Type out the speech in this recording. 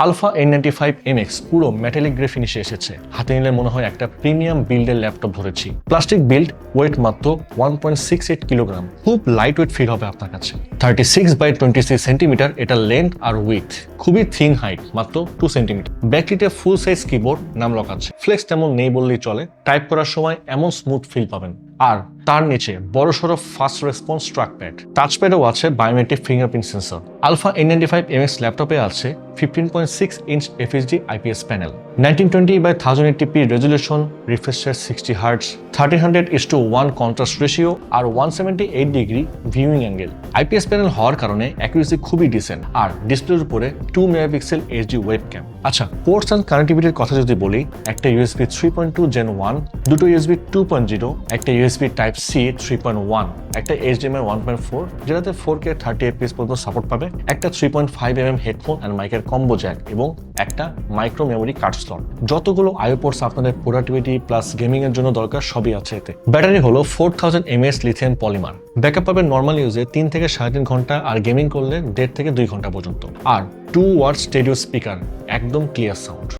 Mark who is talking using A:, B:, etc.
A: Alpha N95MX পুরো metallic grey ফিনিশে এসেছে। হাতে নিলে মনে হয় একটা প্রিমিয়াম বিল্ডের ল্যাপটপ ধরেছি। প্লাস্টিক বিল্ড, ওয়েট মাত্র 1.68 কিলোগ্রাম। খুব লাইট ওয়েট ফিল হবে আপনার কাছে। 36x26 সেন্টিমিটার এটা লেন্থ আর উইথ। খুবই থিন হাইট, মাত্র 2 সেন্টিমিটার। ব্যাকলিটে ফুল সাইজ কিবোর্ড, নাম লক আছে। ফ্লেক্স তেমন নেই বললেই চলে। টাইপ করার সময় এমন স্মুথ ফিল পাবেন। আর তার নিচে বড়সড় ফাস্ট রেসপন্স ট্র্যাকপ্যাড। টাচপ্যাডও আছে biometric fingerprint sensor. Alpha N95MX ল্যাপটপে আছে 15.6 inch FHD IPS panel, 1920x1080p resolution, refresh rate 60 hertz, 1300:1 contrast ratio আর 178 degree viewing angle. IPS panel হওয়ার কারণে অ্যাকুরেসি খুবই ডিসেন্ট আর ডিসপ্লের উপরে 2 মেগাপিক্সেল HD ওয়েবক্যাম। আচ্ছা, পোর্টস অ্যান্ড কানেক্টিভিটির কথা যদি বলি, একটা USB 3.2 Gen 1, দুটো USB 2.0, একটা USB Type-C 3.1, একটা HDMI 1.4 যেটাতে 4K 30fps পর্যন্ত সাপোর্ট পাবে, একটা 3.5mm হেডফোন অ্যান্ড মাইকের কম্বো জ্যাক এবং একটা মাইক্রো মেমোরি কার্ড স্লট। যতগুলো আইও পোর্টস আপনাদের প্রোডাক্টিভিটি প্লাস গেমিং এর জন্য দরকার সবই আছে এতে। ব্যাটারি হলো 4000 mAh লিথিয়াম পলিমার। ব্যাকআপ পাবেন নর্মাল ইউজে 3 থেকে 3.5 ঘন্টা আর গেমিং করলে 1.5 থেকে 2 ঘন্টা পর্যন্ত। আর 2 ওয়াট স্টেরিও স্পিকার, একদম ক্লিয়ার সাউন্ড।